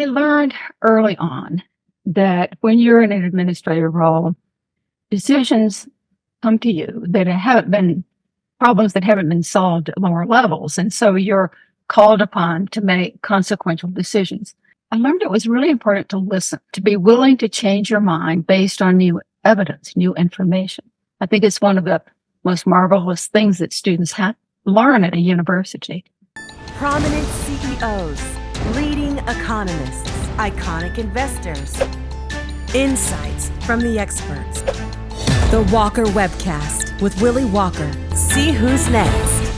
I learned early on that when you're in an administrative role, decisions come to you that haven't been problems that haven't been solved at lower levels. And so you're called upon to make consequential decisions. I learned it was really important to listen, to be willing to change your mind based on new evidence, new information. I think it's one of the most marvelous things that students learn at a university. Prominent CEOs, leading economists, iconic investors. Insights from the experts. The Walker Webcast with Willy Walker. See who's next.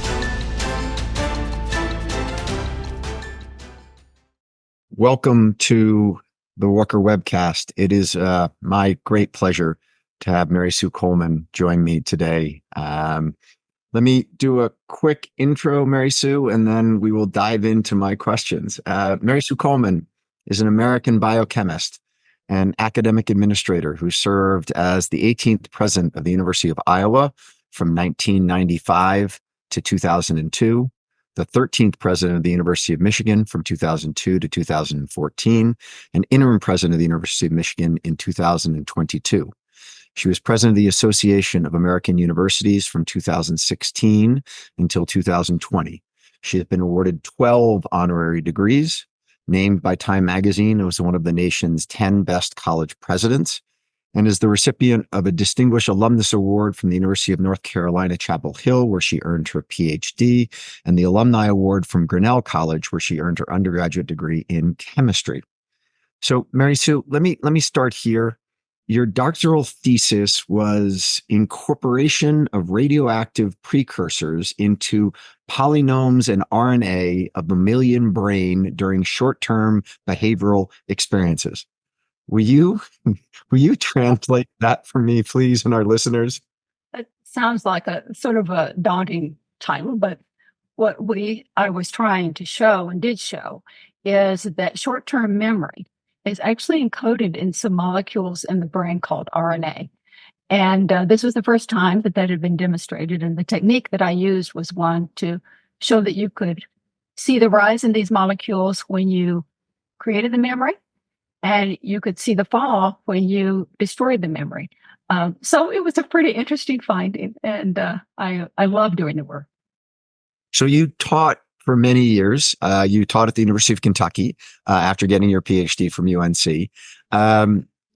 Welcome to the Walker Webcast. It is my great pleasure to have Mary Sue Coleman join me today. Let me do a quick intro, Mary Sue, and then we will dive into my questions. Mary Sue Coleman is an American biochemist and academic administrator who served as the 18th president of the University of Iowa from 1995 to 2002, the 13th president of the University of Michigan from 2002 to 2014, and interim president of the University of Michigan in 2022. She was president of the Association of American Universities from 2016 until 2020. She has been awarded 12 honorary degrees, named by Time Magazine as one of the nation's 10 best college presidents, and is the recipient of a Distinguished Alumnus Award from the University of North Carolina, Chapel Hill, where she earned her PhD, and the Alumni Award from Grinnell College, where she earned her undergraduate degree in chemistry. So, Mary Sue, let me start here. Your doctoral thesis was incorporation of radioactive precursors into polynomes and RNA of mammalian brain during short-term behavioral experiences. Will you translate that for me, please, and our listeners? It sounds like a sort of a daunting title, but what I was trying to show and did show is that short-term memory is actually encoded in some molecules in the brain called RNA. And this was the first time that had been demonstrated. And the technique that I used was one to show that you could see the rise in these molecules when you created the memory, and you could see the fall when you destroyed the memory. So it was a pretty interesting finding, and I love doing the work. So you taught for many years. You taught at the University of Kentucky after getting your PhD from UNC,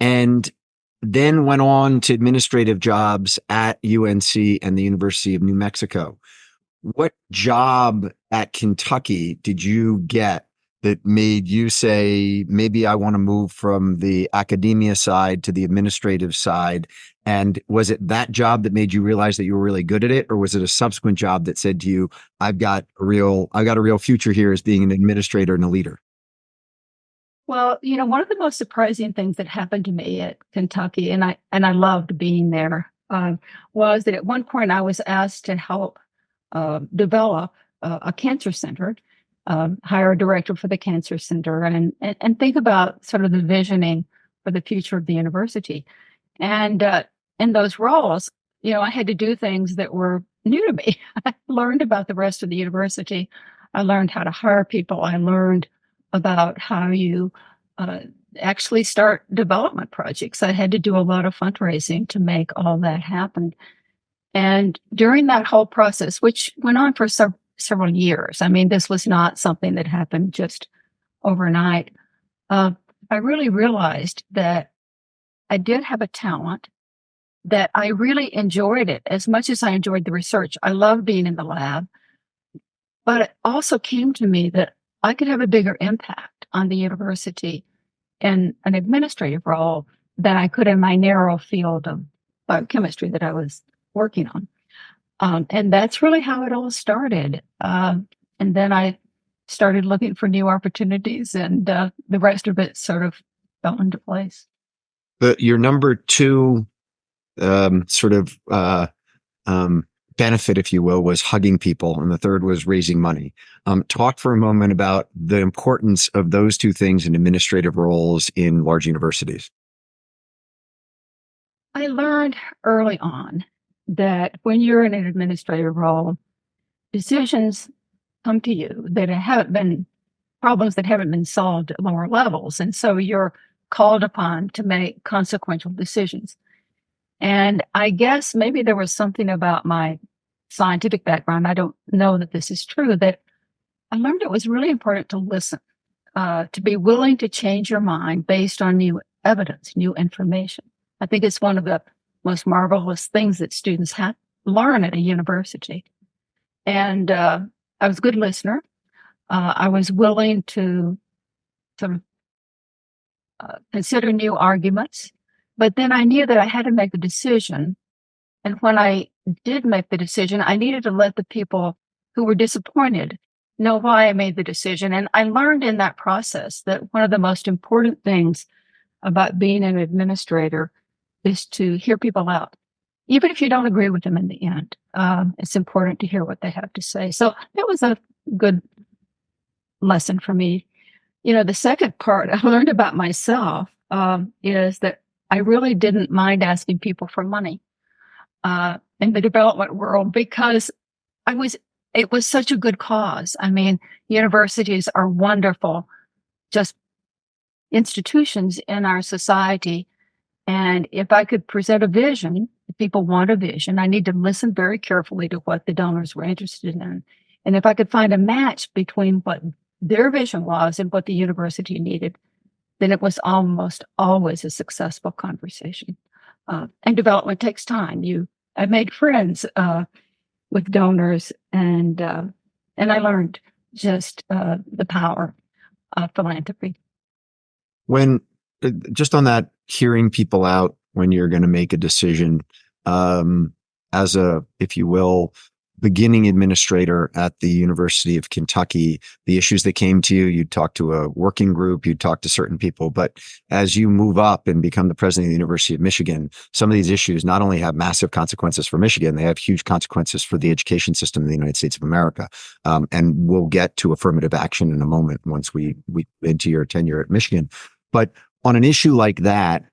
and then went on to administrative jobs at UNC and the University of New Mexico. What job at Kentucky did you get that made you say, maybe I want to move from the academia side to the administrative side? And was it that job that made you realize that you were really good at it? Or was it a subsequent job that said to you, I've got a real future here as being an administrator and a leader? Well, one of the most surprising things that happened to me at Kentucky, and I loved being there, was that at one point I was asked to help develop a cancer center, hire a director for the cancer center, and think about sort of the visioning for the future of the university. And in those roles, I had to do things that were new to me. I learned about the rest of the university. I learned how to hire people. I learned about how you actually start development projects. I had to do a lot of fundraising to make all that happen. And during that whole process, which went on for several years, I mean, this was not something that happened just overnight, I really realized that I did have a talent, that I really enjoyed it as much as I enjoyed the research. I loved being in the lab, but it also came to me that I could have a bigger impact on the university in an administrative role than I could in my narrow field of biochemistry that I was working on. And that's really how it all started. And then I started looking for new opportunities, and the rest of it sort of fell into place. Your number two benefit, if you will, was hugging people, and the third was raising money. Talk for a moment about the importance of those two things in administrative roles in large universities. I learned early on that when you're in an administrative role, decisions come to you that haven't been problems that haven't been solved at lower levels. And so you're called upon to make consequential decisions. And I guess maybe there was something about my scientific background. I don't know that this is true, that I learned it was really important to listen, to be willing to change your mind based on new evidence, new information. I think it's one of the most marvelous things that students learn at a university. And I was a good listener. I was willing to sort of consider new arguments, but then I knew that I had to make a decision. And when I did make the decision, I needed to let the people who were disappointed know why I made the decision. And I learned in that process that one of the most important things about being an administrator is to hear people out. Even if you don't agree with them in the end, it's important to hear what they have to say. So it was a good lesson for me. The second part I learned about myself is that I really didn't mind asking people for money in the development world because it was such a good cause. I mean, universities are wonderful, just institutions in our society. And if I could present a vision, if people want a vision, I need to listen very carefully to what the donors were interested in. And if I could find a match between what their vision was and what the university needed, then it was almost always a successful conversation. And development takes time. I made friends with donors, and I learned just the power of philanthropy. When just on that, hearing people out when you're going to make a decision, as a, if you will, beginning administrator at the University of Kentucky, the issues that came to you, you'd talk to a working group, you'd talk to certain people. But as you move up and become the president of the University of Michigan, some of these issues not only have massive consequences for Michigan, they have huge consequences for the education system in the United States of America. And we'll get to affirmative action in a moment once we into your tenure at Michigan. But on an issue like that,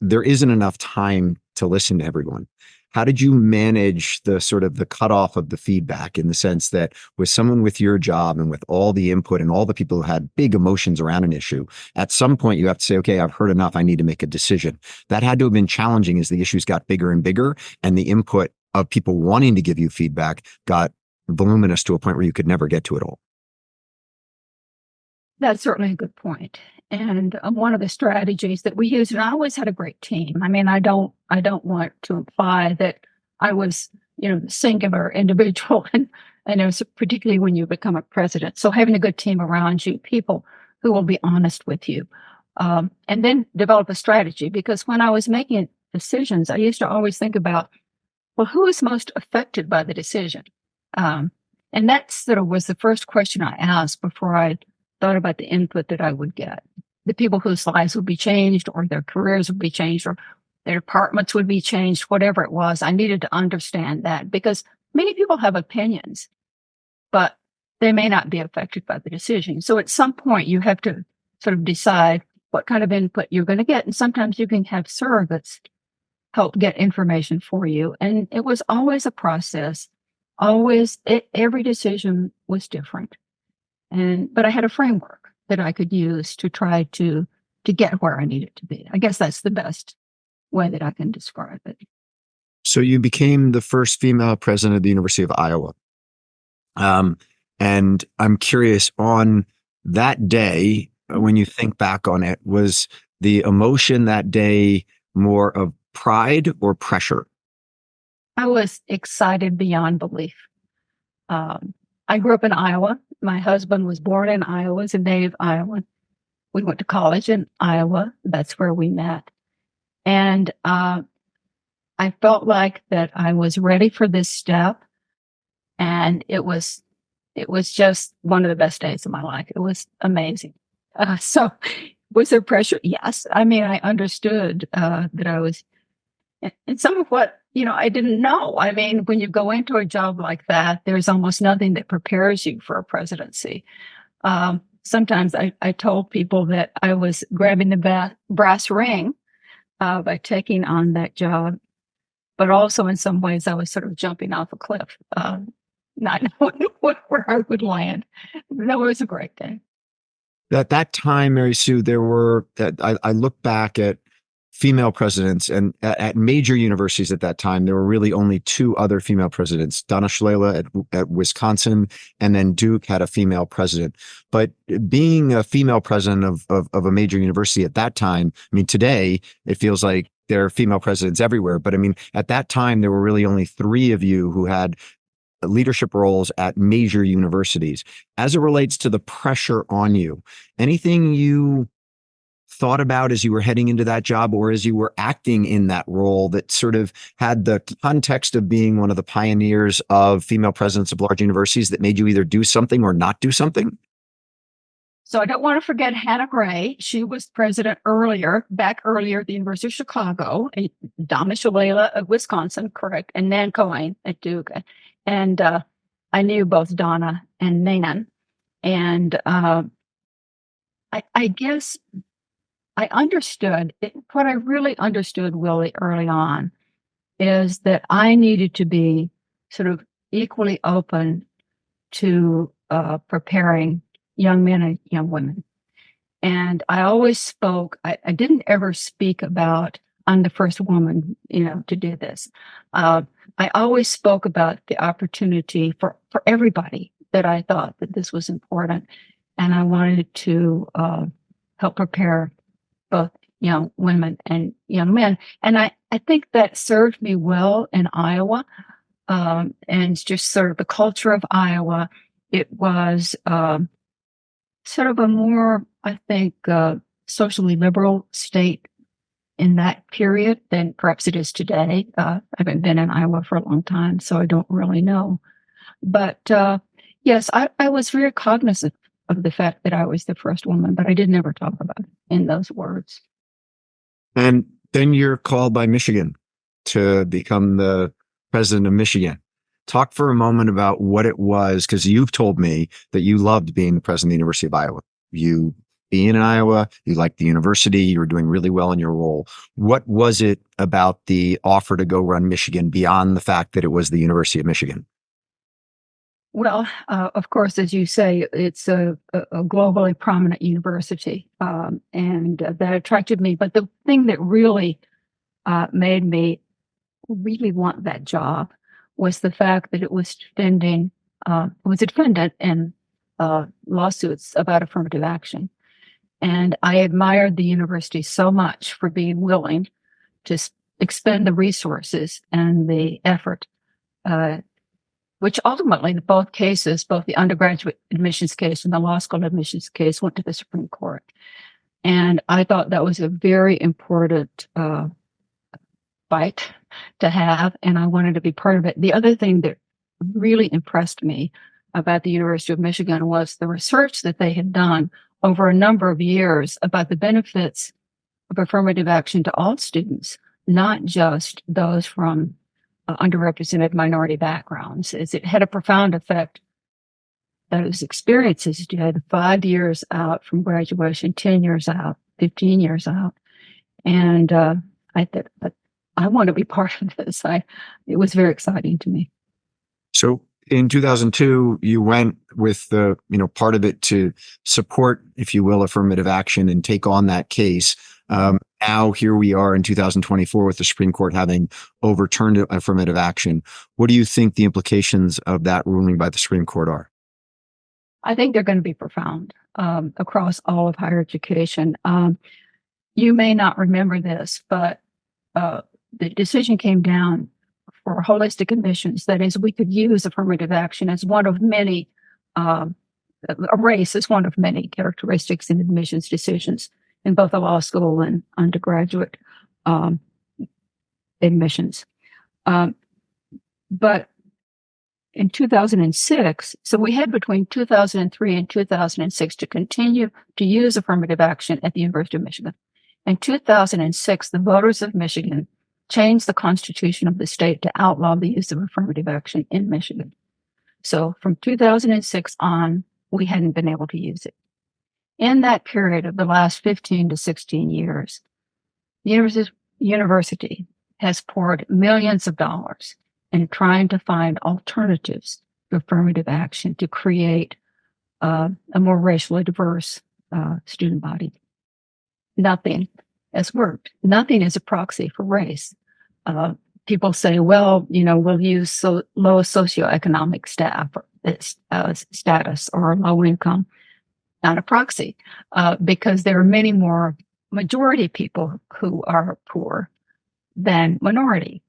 there isn't enough time to listen to everyone. How did you manage the sort of the cutoff of the feedback, in the sense that with someone with your job and with all the input and all the people who had big emotions around an issue, at some point you have to say, okay, I've heard enough. I need to make a decision. That had to have been challenging as the issues got bigger and bigger, and the input of people wanting to give you feedback got voluminous to a point where you could never get to it all. That's certainly a good point. And one of the strategies that we used, and I always had a great team. I mean, I don't want to imply that I was, the singular individual, and it was particularly when you become a president. So having a good team around you, people who will be honest with you, and then develop a strategy. Because when I was making decisions, I used to always think about, well, who is most affected by the decision? And that sort of was the first question I asked before I thought about the input that I would get. The people whose lives would be changed, or their careers would be changed, or their departments would be changed, whatever it was. I needed to understand that, because many people have opinions, but they may not be affected by the decision. So at some point you have to sort of decide what kind of input you're going to get. And sometimes you can have surrogates help get information for you. And it was always a process. Every decision was different. But I had a framework that I could use to try to get where I needed to be. I guess that's the best way that I can describe it. So you became the first female president of the University of Iowa. And I'm curious, on that day, when you think back on it, was the emotion that day more of pride or pressure? I was excited beyond belief. I grew up in Iowa. My husband was born in Iowa, is a native Iowan. We went to college in Iowa. That's where we met. And I felt like that I was ready for this step. And it was just one of the best days of my life. It was amazing. So was there pressure? Yes. I mean, I understood that I was, and some of what, I didn't know. I mean, when you go into a job like that, there's almost nothing that prepares you for a presidency. Sometimes I told people that I was grabbing the brass ring by taking on that job, but also in some ways I was sort of jumping off a cliff, not knowing where I would land. No, it was a great day. At that time, Mary Sue, there were, I look back at female presidents, and at major universities at that time, there were really only two other female presidents. Donna Shalala at Wisconsin, and then Duke had a female president. But being a female president of a major university at that time, I mean, today it feels like there are female presidents everywhere. But I mean, at that time, there were really only three of you who had leadership roles at major universities. As it relates to the pressure on you, anything you thought about as you were heading into that job or as you were acting in that role that sort of had the context of being one of the pioneers of female presidents of large universities that made you either do something or not do something? So I don't want to forget Hannah Gray. She was president back earlier at the University of Chicago, and Donna Shalala at Wisconsin, correct, and Nan Cohen at Duke. And I knew both Donna and Nan. And I guess I understood what I really understood, Willie, early on is that I needed to be sort of equally open to preparing young men and young women. And I always spoke, I didn't ever speak about, I'm the first woman, to do this. I always spoke about the opportunity for everybody, that I thought that this was important. And I wanted to help prepare both young women and young men. And I think that served me well in Iowa, and just sort of the culture of Iowa. It was sort of a more, I think, socially liberal state in that period than perhaps it is today. I haven't been in Iowa for a long time, so I don't really know. But yes, I was very cognizant of the fact that I was the first woman, but I didn't ever talk about it in those words. And then you're called by Michigan to become the president of Michigan. Talk for a moment about what it was, because you've told me that you loved being the president of the University of Iowa. You being in Iowa, you liked the university, you were doing really well in your role. What was it about the offer to go run Michigan beyond the fact that it was the University of Michigan? Well, of course, as you say, it's a globally prominent university, and that attracted me. But the thing that really made me really want that job was the fact that it was a defendant in lawsuits about affirmative action. And I admired the university so much for being willing to expend the resources and the effort, which ultimately in both cases, both the undergraduate admissions case and the law school admissions case, went to the Supreme Court. And I thought that was a very important fight to have, and I wanted to be part of it. The other thing that really impressed me about the University of Michigan was the research that they had done over a number of years about the benefits of affirmative action to all students, not just those from underrepresented minority backgrounds. It had a profound effect. Those experiences did 5 years out from graduation, 10 years out, 15 years out. And I thought, I want to be part of this. It was very exciting to me. So in 2002, you went with the, part of it to support, if you will, affirmative action and take on that case. Now here we are in 2024 with the Supreme Court having overturned affirmative action. What do you think the implications of that ruling by the Supreme Court are? I think they're going to be profound across all of higher education. You may not remember this, but the decision came down for holistic admissions. That is, we could use affirmative action as one of many, a race as one of many characteristics in admissions decisions in both the law school and undergraduate admissions. But in 2006, so we had between 2003 and 2006 to continue to use affirmative action at the University of Michigan. In 2006, the voters of Michigan changed the constitution of the state to outlaw the use of affirmative action in Michigan. So from 2006 on, we hadn't been able to use it. In that period of the last 15 to 16 years, the university has poured millions of dollars in trying to find alternatives to affirmative action to create a more racially diverse student body. Nothing has worked. Nothing is a proxy for race. People say, well, we'll use low socioeconomic status or low income, not a proxy, because there are many more majority people who are poor than minority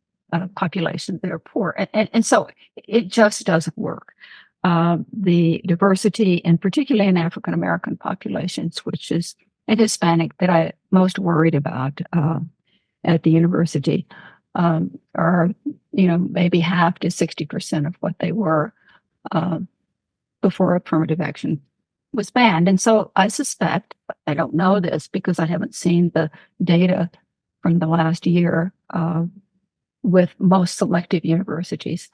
populations that are poor. And so it just doesn't work. The diversity, and particularly in African American populations, which is and Hispanic, that I'm most worried about at the university, are maybe half to 60% of what they were before affirmative action was banned. And so I suspect, I don't know this because I haven't seen the data from the last year with most selective universities.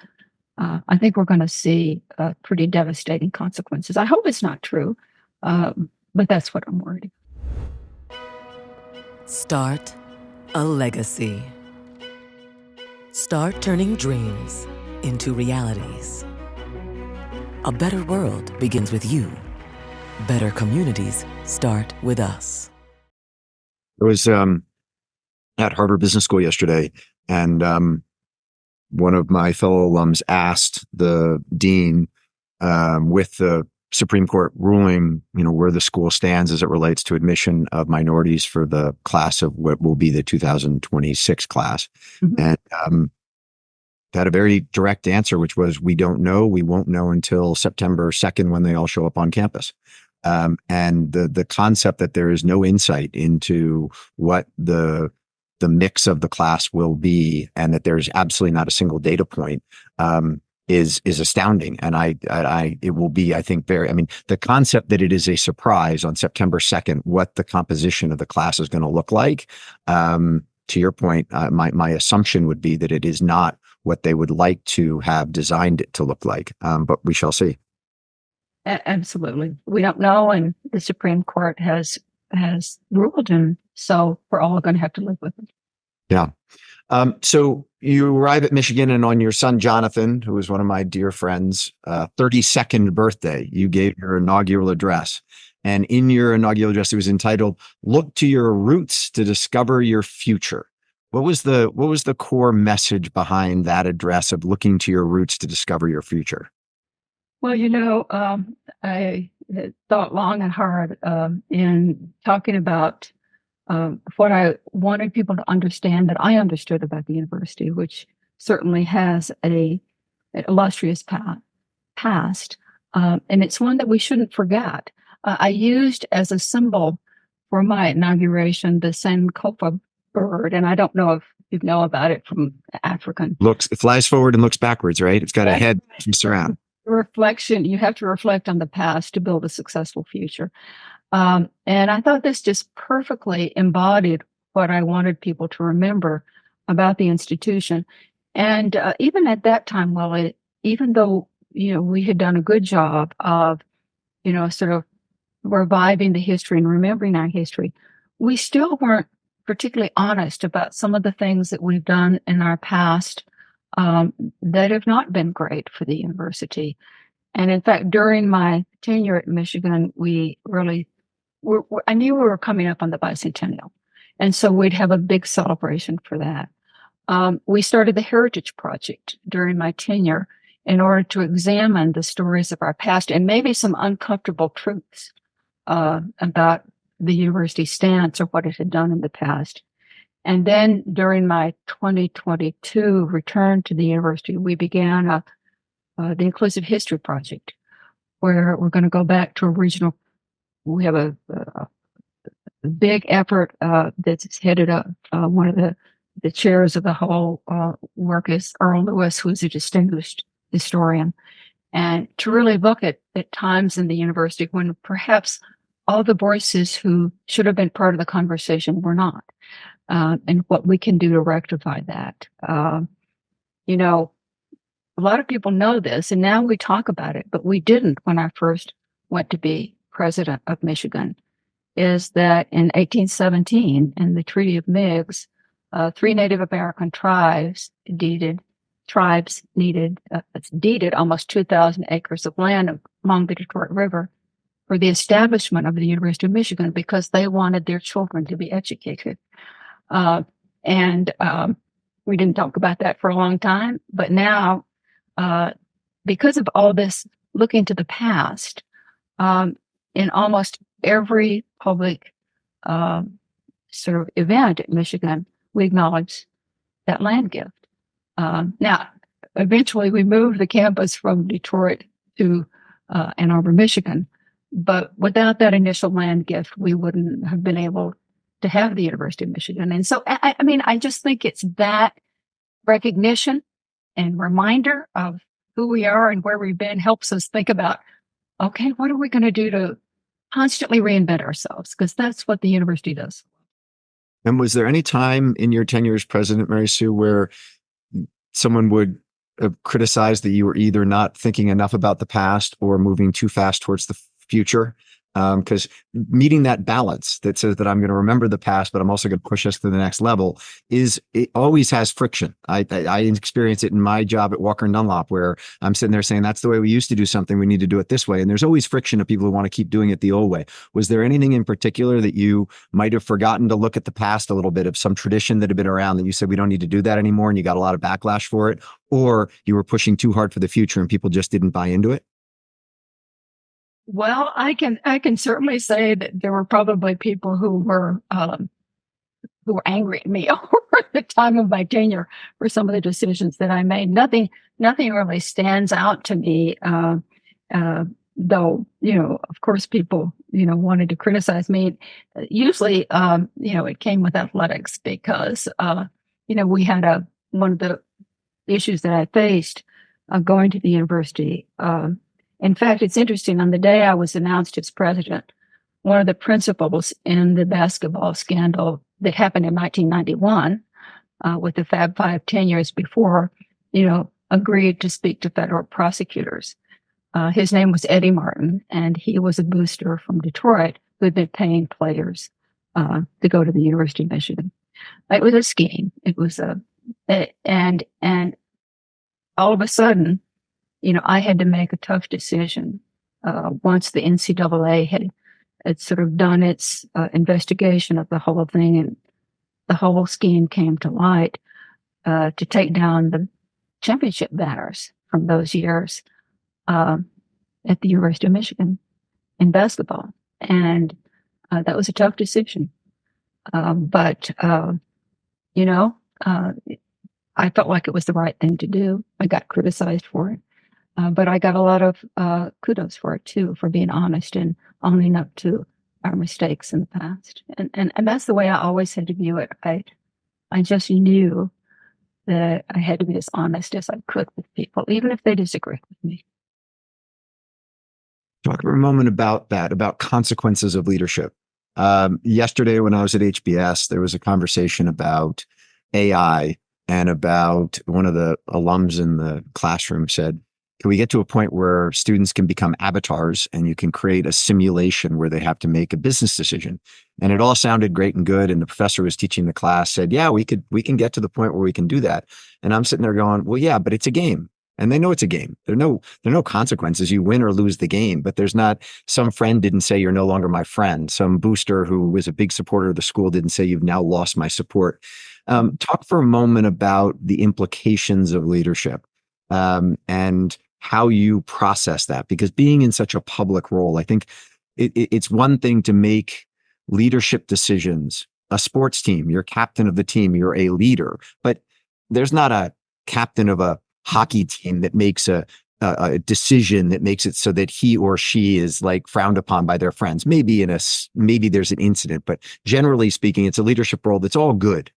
I think we're going to see pretty devastating consequences. I hope it's not true, but that's what I'm worried about. Start a legacy. Start turning dreams into realities. A better world begins with you. Better communities start with us. I was at Harvard Business School yesterday, and one of my fellow alums asked the dean, with the Supreme Court ruling, where the school stands as it relates to admission of minorities for the class of what will be the 2026 class. Mm-hmm. And had a very direct answer, which was, we don't know. We won't know until September 2nd when they all show up on campus. And the concept that there is no insight into what the mix of the class will be, and that there's absolutely not a single data point, is astounding. And it will be, I think, the concept that it is a surprise on September 2nd, what the composition of the class is going to look like. To your point, my assumption would be that it is not what they would like to have designed it to look like. But we shall see. Absolutely. We don't know. And the Supreme Court has ruled, and so we're all going to have to live with it. Yeah. So you arrive at Michigan, and on your son, Jonathan, who is one of my dear friends, 32nd birthday, you gave your inaugural address. And in your inaugural address, it was entitled, "Look to Your Roots to Discover Your Future." What was the core message behind that address of looking to your roots to discover your future? Well, I thought long and hard in talking about what I wanted people to understand that I understood about the university, which certainly has an illustrious past, and it's one that we shouldn't forget. I used as a symbol for my inauguration the Sankofa bird, and I don't know if you know about it from African. It flies forward and looks backwards, right? It's got a head that jumps around. Reflection. You have to reflect on the past to build a successful future. And I thought this just perfectly embodied what I wanted people to remember about the institution. And even at that time, Willy, even though, we had done a good job of, sort of reviving the history and remembering our history, we still weren't particularly honest about some of the things that we've done in our past that have not been great for the university. And in fact, during my tenure at Michigan, I knew we were coming up on the bicentennial. And so we'd have a big celebration for that. We started the Heritage Project during my tenure in order to examine the stories of our past and maybe some uncomfortable truths about the university stance or what it had done in the past. And then during my 2022 return to the university, we began the Inclusive History Project, where we're going to go back to original. We have a big effort that's headed up. One of the chairs of the whole work is Earl Lewis, who's a distinguished historian, and to really look at times in the university when perhaps all the voices who should have been part of the conversation were not, and what we can do to rectify that. A lot of people know this, and now we talk about it, but we didn't when I first went to be president of Michigan, is that in 1817, in the Treaty of Meigs, 3 Native American tribes deeded almost 2,000 acres of land along the Detroit River for the establishment of the University of Michigan because they wanted their children to be educated. And we didn't talk about that for a long time, but now, because of all this looking to the past, in almost every public sort of event at Michigan, we acknowledge that land gift. Now, eventually we moved the campus from Detroit to Ann Arbor, Michigan. But without that initial land gift, we wouldn't have been able to have the University of Michigan. And so, I mean, I just think it's that recognition and reminder of who we are and where we've been helps us think about, okay, what are we going to do to constantly reinvent ourselves? Because that's what the university does. And was there any time in your tenure as president, Mary Sue, where someone would criticize that you were either not thinking enough about the past or moving too fast towards the future? Because meeting that balance that says that I'm going to remember the past, but I'm also going to push us to the next level it always has friction. I experience it in my job at Walker Dunlop, where I'm sitting there saying, that's the way we used to do something. We need to do it this way. And there's always friction of people who want to keep doing it the old way. Was there anything in particular that you might have forgotten to look at the past a little bit of some tradition that had been around that you said, we don't need to do that anymore, and you got a lot of backlash for it? Or you were pushing too hard for the future and people just didn't buy into it? Well, I can certainly say that there were probably people who were angry at me over the time of my tenure for some of the decisions that I made. Nothing really stands out to me, though. Of course, people wanted to criticize me. Usually, it came with athletics because we had one of the issues that I faced going to the university. In fact, it's interesting. On the day I was announced as president, one of the principals in the basketball scandal that happened in 1991 with the Fab Five 10 years before, agreed to speak to federal prosecutors. His name was Eddie Martin, and he was a booster from Detroit who had been paying players to go to the University of Michigan. It was a scheme. It was and all of a sudden, I had to make a tough decision once the NCAA had sort of done its investigation of the whole thing and the whole scheme came to light, to take down the championship banners from those years at the University of Michigan in basketball. And that was a tough decision. But I felt like it was the right thing to do. I got criticized for it. But I got a lot of kudos for it too, for being honest and owning up to our mistakes in the past. And that's the way I always had to view it. I just knew that I had to be as honest as I could with people, even if they disagreed with me. Talk for a moment about that, about consequences of leadership. Yesterday, when I was at HBS, there was a conversation about AI and about one of the alums in the classroom said, can we get to a point where students can become avatars and you can create a simulation where they have to make a business decision? And it all sounded great and good. And the professor was teaching the class said, yeah, we can get to the point where we can do that. And I'm sitting there going, well, yeah, but it's a game. And they know it's a game. There are no consequences. You win or lose the game, but there's not some friend didn't say you're no longer my friend. Some booster who was a big supporter of the school didn't say you've now lost my support. Talk for a moment about the implications of leadership and how you process that, because being in such a public role, I think it's one thing to make leadership decisions. A sports team, you're captain of the team, you're a leader, but there's not a captain of a hockey team that makes a decision that makes it so that he or she is like frowned upon by their friends. Maybe there's an incident, but generally speaking, it's a leadership role that's all good.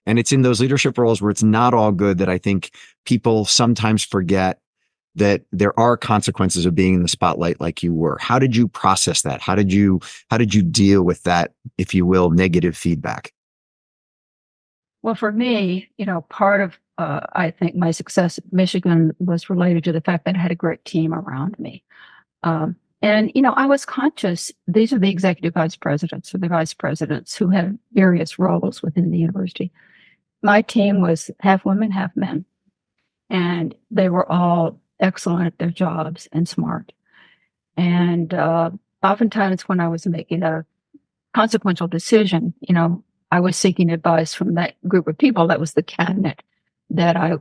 And it's in those leadership roles where it's not all good that I think people sometimes forget that there are consequences of being in the spotlight like you were. How did you process that? How did you deal with that, if you will, negative feedback? Well, for me, part of, I think my success at Michigan was related to the fact that I had a great team around me. And I was conscious, these are the executive vice presidents or the vice presidents who had various roles within the university. My team was half women, half men, and they were all excellent at their jobs and smart. And oftentimes when I was making a consequential decision, I was seeking advice from that group of people. That was the cabinet that I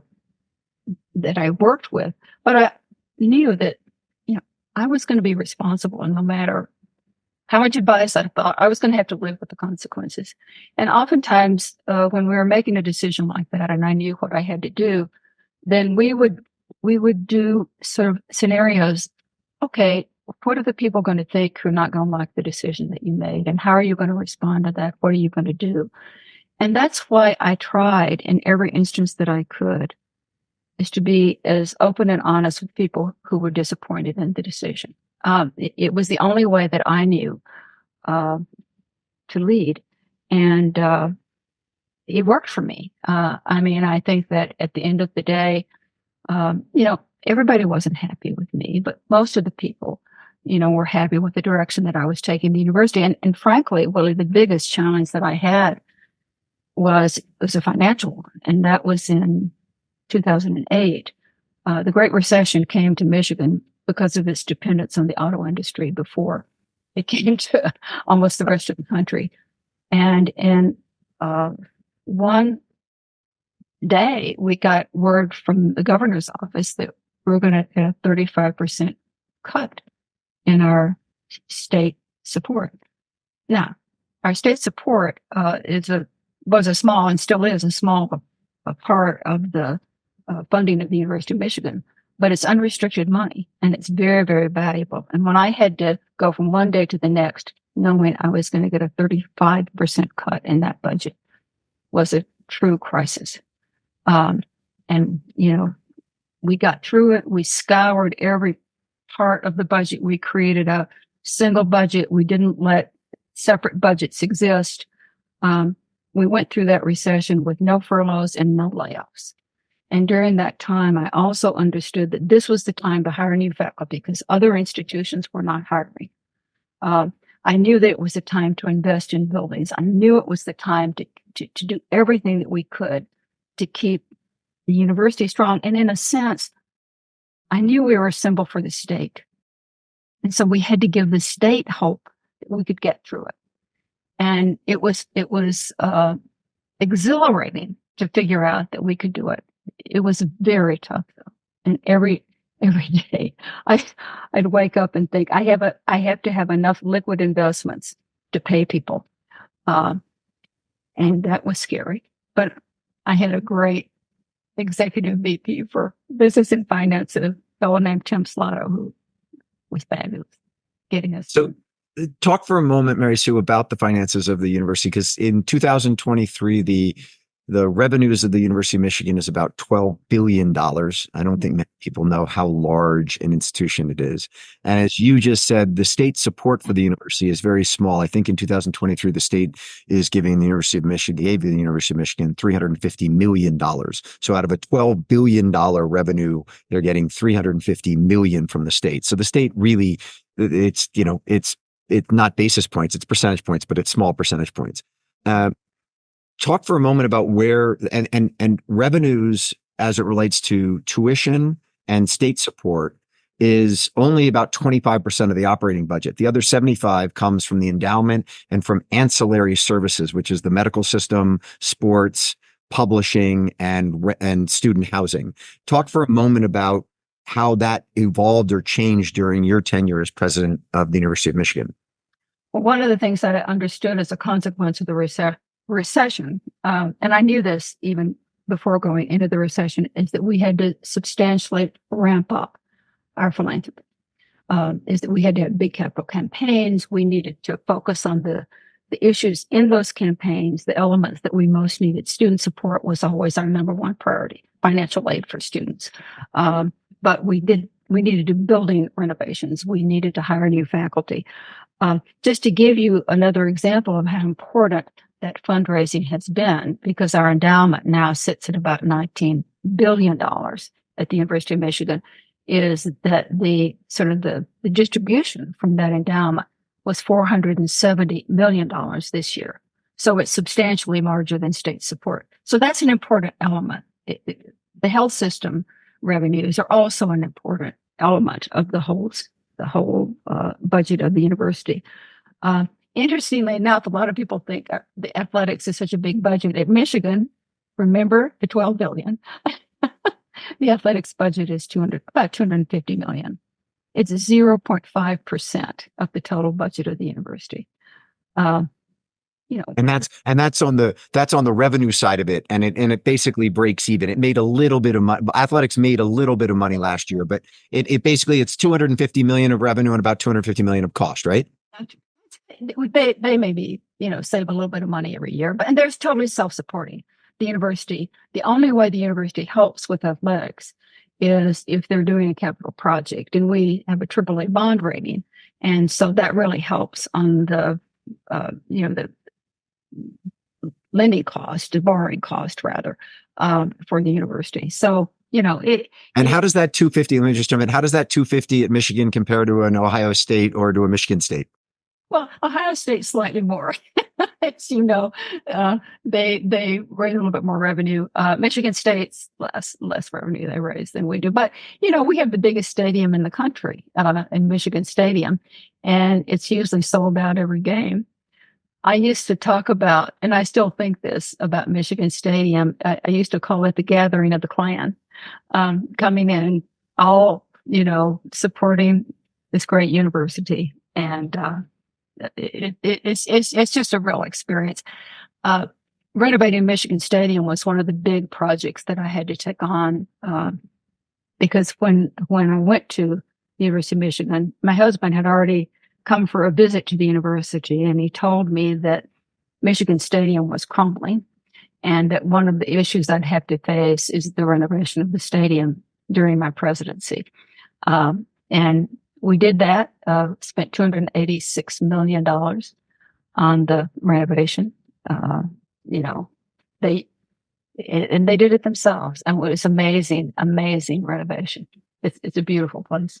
worked with. But I knew that, I was going to be responsible, and no matter how much advice I thought, I was going to have to live with the consequences. And oftentimes, when we were making a decision like that, and I knew what I had to do, then we would do sort of scenarios. Okay, what are the people going to think who are not going to like the decision that you made, and how are you going to respond to that? What are you going to do? And that's why I tried in every instance that I could, is to be as open and honest with people who were disappointed in the decision. It was the only way that I knew to lead, and it worked for me. I think that at the end of the day, everybody wasn't happy with me, but most of the people, were happy with the direction that I was taking the university. And frankly, Willie, the biggest challenge that I had was a financial one, and that was in 2008. The Great Recession came to Michigan because of its dependence on the auto industry before it came to almost the rest of the country. And in one day, we got word from the governor's office that we were going to get a 35% cut in our state support. Now, our state support was a small, and still is a small a part of the funding of the University of Michigan, but it's unrestricted money, and it's very, very valuable. And when I had to go from one day to the next, knowing I was going to get a 35% cut in that budget, was a true crisis. And we got through it. We scoured every part of the budget. We created a single budget. We didn't let separate budgets exist. We went through that recession with no furloughs and no layoffs. And during that time, I also understood that this was the time to hire new faculty because other institutions were not hiring. I knew that it was the time to invest in buildings. I knew it was the time to do everything that we could to keep the university strong. And in a sense, I knew we were a symbol for the state. And so we had to give the state hope that we could get through it. And it was exhilarating to figure out that we could do it. It was very tough though. And every day I'd wake up and think I have to have enough liquid investments to pay people. And that was scary, but I had a great executive VP for business and finance, a fellow named Tim Slotto, who was fabulous getting us. So talk for a moment, Mary Sue, about the finances of the university, because in 2023, the revenues of the University of Michigan is about $12 billion. I don't think many people know how large an institution it is. And as you just said, the state support for the university is very small. I think in 2023, the state is giving the University of Michigan, gave the University of Michigan $350 million. So out of a $12 billion revenue, they're getting $350 million from the state. So the state really, it's not basis points, it's percentage points, but it's small percentage points. Talk for a moment about where and revenues as it relates to tuition and state support is only about 25% of the operating budget. The other 75 comes from the endowment and from ancillary services, which is the medical system, sports, publishing, and student housing. Talk for a moment about how that evolved or changed during your tenure as president of the University of Michigan. Well, one of the things that I understood as a consequence of the recession, and I knew this even before going into the recession, is that we had to substantially ramp up our philanthropy. Is that we had to have big capital campaigns. We needed to focus on the issues in those campaigns, the elements that we most needed. Student support was always our number one priority, financial aid for students. But we needed to do building renovations. We needed to hire new faculty. Just to give you another example of how important that fundraising has been, because our endowment now sits at about $19 billion at the University of Michigan, is that the distribution from that endowment was $470 million this year. So it's substantially larger than state support. So that's an important element. The health system revenues are also an important element of the whole the whole budget of the university. Interestingly enough, a lot of people think the athletics is such a big budget. At Michigan, remember the 12 billion. The athletics budget is about 250 million. It's 0.5% of the total budget of the university. And that's on the revenue side of it, and it basically breaks even. It made a little bit of money. Athletics made a little bit of money last year, but it basically it's 250 million of revenue and about 250 million of cost, right? They maybe save a little bit of money every year, and they're totally self-supporting. The university, the only way the university helps with athletics is if they're doing a capital project, and we have a AAA bond rating, and so that really helps on the the lending cost, the borrowing cost rather, for the university. So And how does that 250? Let me just jump in. How does that 250 at Michigan compare to an Ohio State or to a Michigan State? Well, Ohio State slightly more. As you know, they raise a little bit more revenue. Michigan State's less revenue they raise than we do. But we have the biggest stadium in the country, in Michigan Stadium, and it's usually sold out every game. I used to talk about, and I still think this about Michigan Stadium. I used to call it the gathering of the Klan, coming in, all supporting this great university, and it's just a real experience. Renovating Michigan Stadium was one of the big projects that I had to take on, because when I went to the University of Michigan, my husband had already come for a visit to the university, and he told me that Michigan Stadium was crumbling, and that one of the issues I'd have to face is the renovation of the stadium during my presidency. And we did that, spent $286 million on the renovation. They did it themselves, and it was amazing renovation. It's a beautiful place.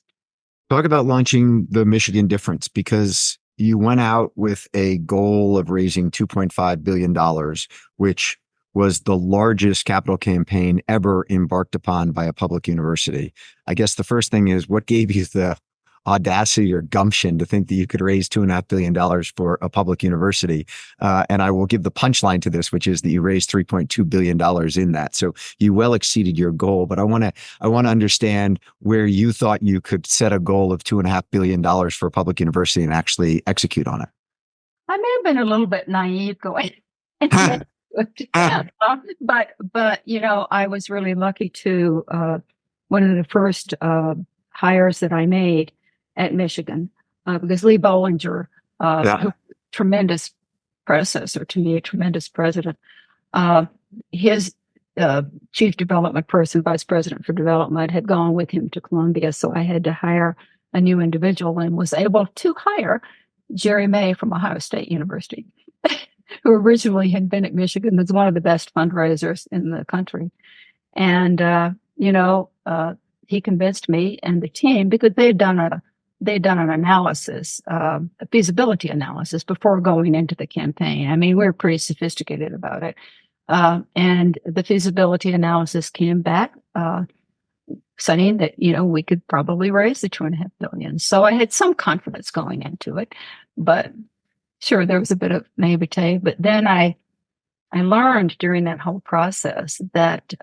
Talk about launching the Michigan Difference, because you went out with a goal of raising $2.5 billion, which was the largest capital campaign ever embarked upon by a public university. I guess the first thing is, what gave you the audacity or gumption to think that you could raise $2.5 billion for a public university? And I will give the punchline to this, which is that you raised $3.2 billion in that. So you well exceeded your goal. But I want to understand where you thought you could set a goal of $2.5 billion for a public university and actually execute on it. I may have been a little bit naive going. But I was really lucky to, one of the first hires that I made at Michigan, because Lee Bollinger, who, tremendous predecessor to me, a tremendous president, his chief development person, vice president for development, had gone with him to Columbia. So I had to hire a new individual, and was able to hire Jerry May from Ohio State University, who originally had been at Michigan, was one of the best fundraisers in the country. And, he convinced me and the team, because they'd done an analysis, a feasibility analysis before going into the campaign. I mean, we're pretty sophisticated about it. And the feasibility analysis came back, saying that, we could probably raise the $2.5 billion. So I had some confidence going into it, but sure, there was a bit of naivete. But then I learned during that whole process that,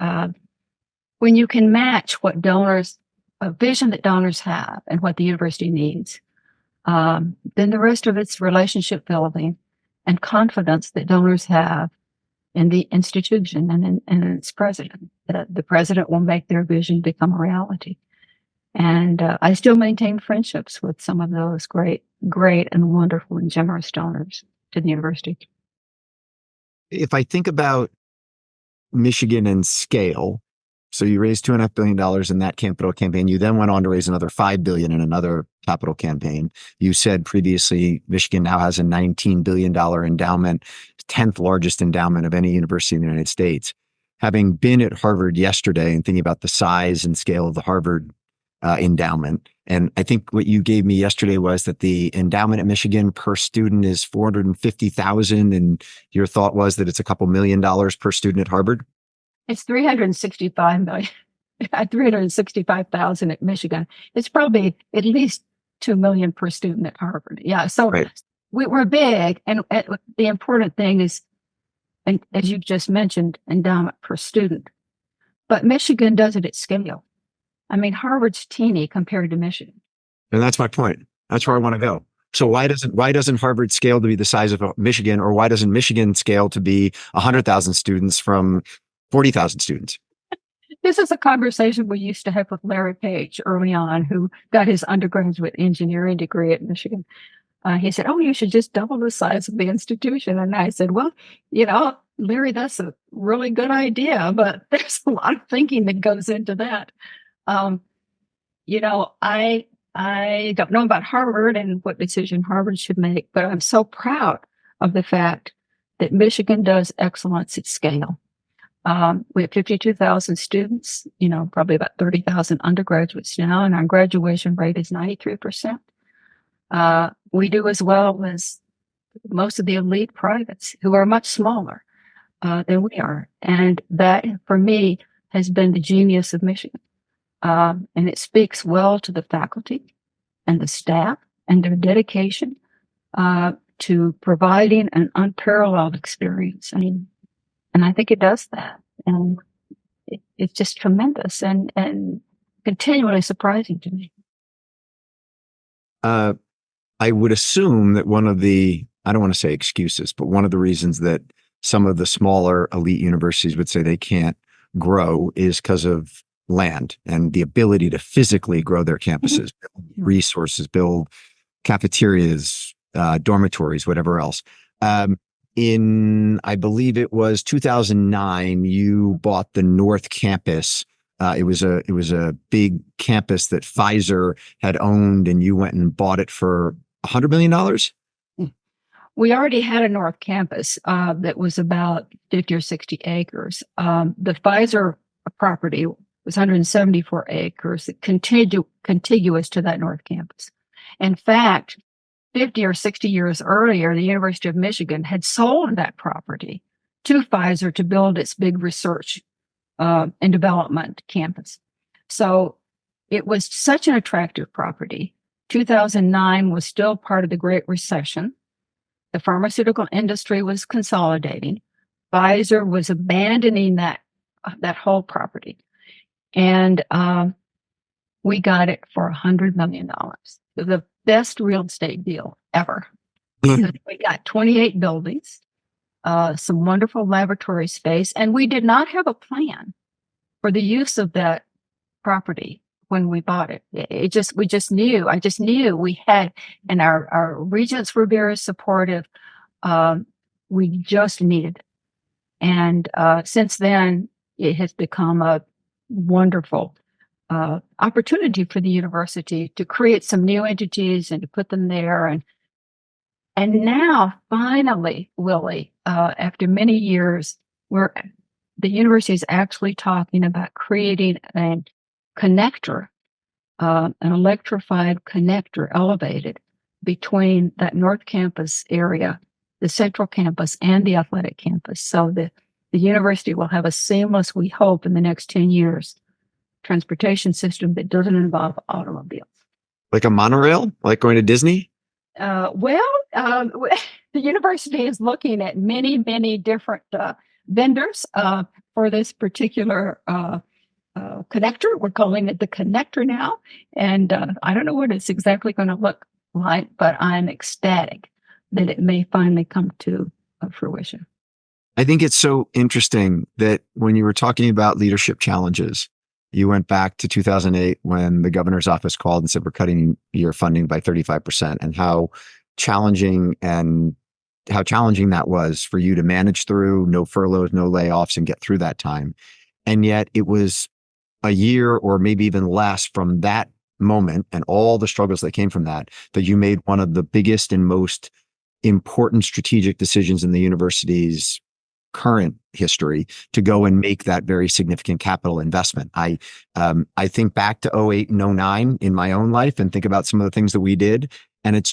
when you can match what a vision that donors have and what the university needs, then the rest of it's relationship building and confidence that donors have in the institution and in its president, that the president will make their vision become a reality. And I still maintain friendships with some of those great and wonderful and generous donors to the university. If I think about Michigan and scale, so you raised $2.5 billion in that capital campaign. You then went on to raise another $5 billion in another capital campaign. You said previously Michigan now has a $19 billion endowment, 10th largest endowment of any university in the United States. Having been at Harvard yesterday and thinking about the size and scale of the Harvard endowment, and I think what you gave me yesterday was that the endowment at Michigan per student is $450,000, and your thought was that it's a couple $1 million per student at Harvard. It's 365 million, 365,000 at Michigan. It's probably at least 2 million per student at Harvard. Yeah. So Right. we're big. And the important thing is, and as you just mentioned, endowment per student. But Michigan does it at scale. I mean, Harvard's teeny compared to Michigan. And that's my point. That's where I want to go. So why doesn't Harvard scale to be the size of Michigan, or why doesn't Michigan scale to be 100,000 students from 40,000 students? This is a conversation we used to have with Larry Page early on, who got his undergraduate engineering degree at Michigan. He said, "Oh, you should just double the size of the institution." And I said, "Well, Larry, that's a really good idea, but there's a lot of thinking that goes into that." I don't know about Harvard and what decision Harvard should make, but I'm so proud of the fact that Michigan does excellence at scale. We have 52,000 students, probably about 30,000 undergraduates now, and our graduation rate is 93%. We do as well as most of the elite privates, who are much smaller than we are. And that, for me, has been the genius of Michigan. And it speaks well to the faculty and the staff and their dedication to providing an unparalleled experience. And I think it does that. And it's just tremendous and continually surprising to me. I would assume that one of the, I don't want to say excuses, but one of the reasons that some of the smaller elite universities would say they can't grow is because of land and the ability to physically grow their campuses, build resources, build cafeterias, dormitories, whatever else. I believe it was 2009, you bought the North Campus. It was a big campus that Pfizer had owned, and you went and bought it for $100 million. We already had a North Campus that was about 50 or 60 acres. The Pfizer property was 174 acres, contiguous to that North Campus. In fact, 50 or 60 years earlier, the University of Michigan had sold that property to Pfizer to build its big research and development campus. So it was such an attractive property. 2009 was still part of the Great Recession. The pharmaceutical industry was consolidating. Pfizer was abandoning that whole property. And we got it for $100 million. The best real estate deal ever. We got 28 buildings, some wonderful laboratory space, and we did not have a plan for the use of that property when we bought it. I just knew we had, and our regents were very supportive. We just needed it. And since then, it has become a wonderful opportunity for the university to create some new entities and to put them there. And now, finally, Willy, after many years, the university is actually talking about creating a connector, an electrified connector, elevated, between that North Campus area, the Central Campus, and the athletic campus. So the university will have a seamless, we hope, in the next 10 years, transportation system that doesn't involve automobiles. Like a monorail, like going to Disney? The university is looking at many, many different vendors for this particular connector. We're calling it the connector now. And I don't know what it's exactly going to look like, but I'm ecstatic that it may finally come to fruition. I think it's so interesting that when you were talking about leadership challenges, you went back to 2008 when the governor's office called and said, we're cutting your funding by 35%, and how challenging that was for you to manage through, no furloughs, no layoffs, and get through that time. And yet it was a year or maybe even less from that moment and all the struggles that came from that you made one of the biggest and most important strategic decisions in the university's current history to go and make that very significant capital investment. I think back to 2008 and 2009 in my own life and think about some of the things that we did. And it's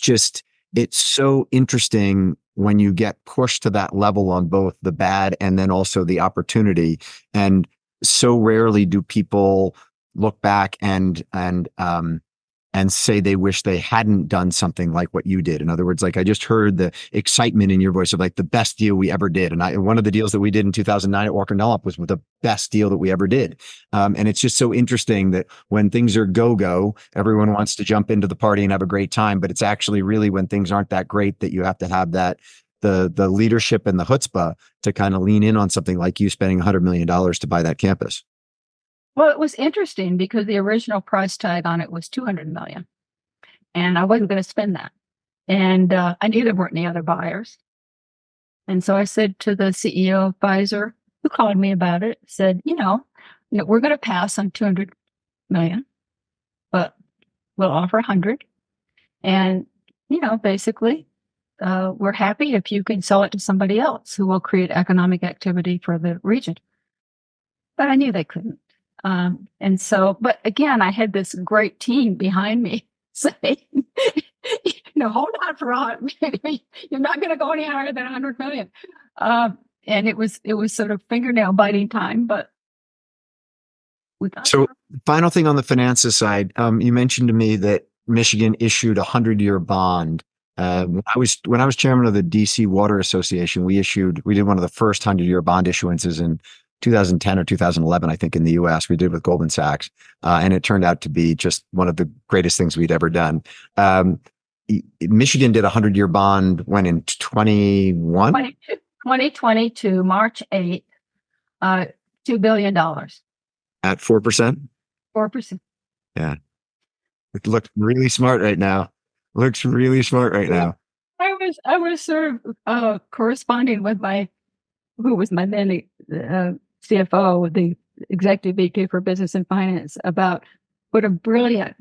so interesting when you get pushed to that level on both the bad and then also the opportunity. And so rarely do people look back and and say they wish they hadn't done something like what you did? In other words, like I just heard the excitement in your voice of like the best deal we ever did. And one of the deals that we did in 2009 at Walker Dunlop was the best deal that we ever did. And it's just so interesting that when things are go, everyone wants to jump into the party and have a great time. But it's actually really when things aren't that great that you have to have that the leadership and the chutzpah to kind of lean in on something like you spending $100 million to buy that campus. Well, it was interesting because the original price tag on it was $200 million, and I wasn't going to spend that. And I knew there weren't any other buyers. And so I said to the CEO of Pfizer, who called me about it, said, we're going to pass on $200 million, but we'll offer 100. And, basically, we're happy if you can sell it to somebody else who will create economic activity for the region. But I knew they couldn't. And so, but again, I had this great team behind me saying, hold on, Ron, you're not going to go any higher than 100 million. And it was sort of fingernail biting time, but we got So final thing on the finances side, you mentioned to me that Michigan issued a 100-year bond. When I was chairman of the DC Water Association, we did one of the first 100-year bond issuances in 2010 or 2011, I think, in the US. We did with Goldman Sachs. And it turned out to be just one of the greatest things we'd ever done. Michigan did a 100-year bond when in 2022, March 8th, $2 billion. At 4%? 4%. Yeah. It looked really smart right now. Looks really smart right now. I was sort of corresponding with who was my then CFO, the executive VP for business and finance, about what a brilliant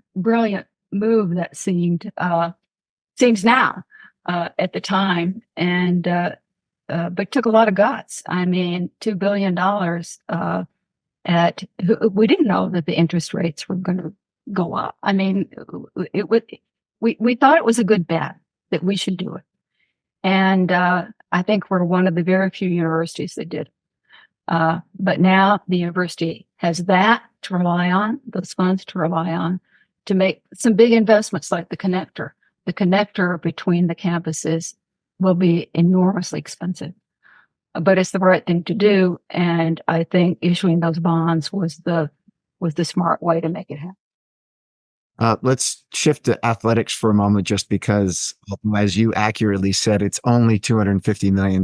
move that seems now at the time. And, but took a lot of guts. I mean, $2 billion we didn't know that the interest rates were going to go up. I mean, we thought it was a good bet that we should do it. And I think we're one of the very few universities that did. But now the university has that to rely on, those funds to rely on, to make some big investments like the connector. The connector between the campuses will be enormously expensive, but it's the right thing to do. And I think issuing those bonds was the smart way to make it happen. Let's shift to athletics for a moment, just because, as you accurately said, it's only $250 million.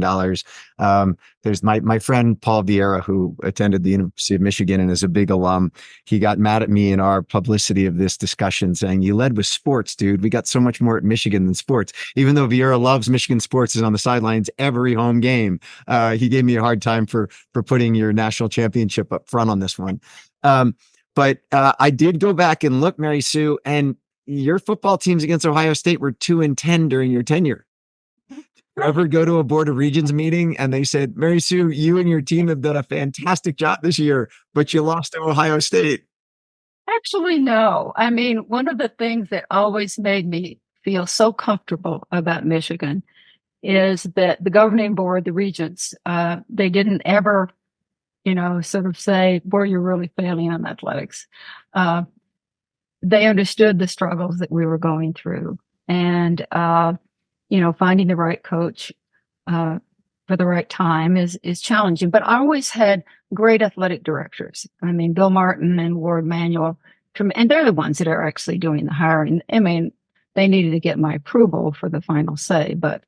There's my friend, Paul Vieira, who attended the University of Michigan and is a big alum. He got mad at me in our publicity of this discussion saying, you led with sports, dude. We got so much more at Michigan than sports. Even though Vieira loves Michigan sports, is on the sidelines every home game. He gave me a hard time for putting your national championship up front on this one. But I did go back and look, Mary Sue, and your football teams against Ohio State were 2-10 during your tenure. Ever go to a Board of Regents meeting and they said, Mary Sue, you and your team have done a fantastic job this year, but you lost to Ohio State? Actually, no. I mean, one of the things that always made me feel so comfortable about Michigan is that the governing board, the regents, they didn't ever sort of say, boy, you're really failing on athletics. They understood the struggles that we were going through, and, finding the right coach for the right time is challenging. But I always had great athletic directors. I mean, Bill Martin and Ward Manuel, and they're the ones that are actually doing the hiring. I mean, they needed to get my approval for the final say, but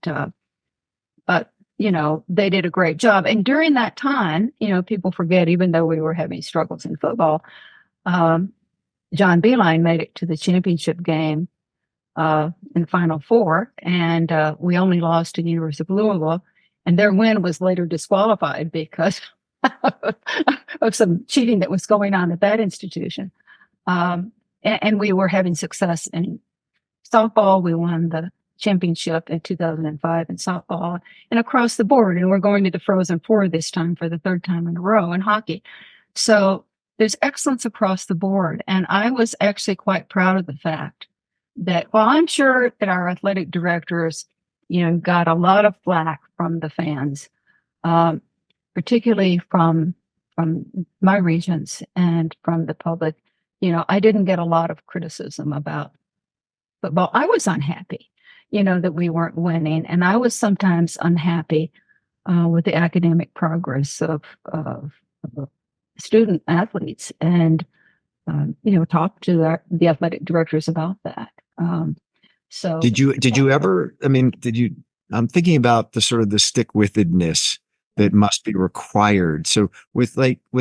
they did a great job. And during that time, people forget, even though we were having struggles in football, John Beilein made it to the championship game in Final Four, and we only lost to the University of Louisville, and their win was later disqualified because of some cheating that was going on at that institution. And we were having success in softball. We won the championship in 2005 in softball and across the board. And we're going to the Frozen Four this time for the third time in a row in hockey. So there's excellence across the board. And I was actually quite proud of the fact that while I'm sure that our athletic directors, got a lot of flack from the fans, particularly from my regents and from the public, I didn't get a lot of criticism about football. I was unhappy, that we weren't winning. And I was sometimes unhappy with the academic progress of student athletes, and talk to the athletic directors about that. So Did you ever, I mean, I'm thinking about the sort of the stick-with-itness that must be required. So with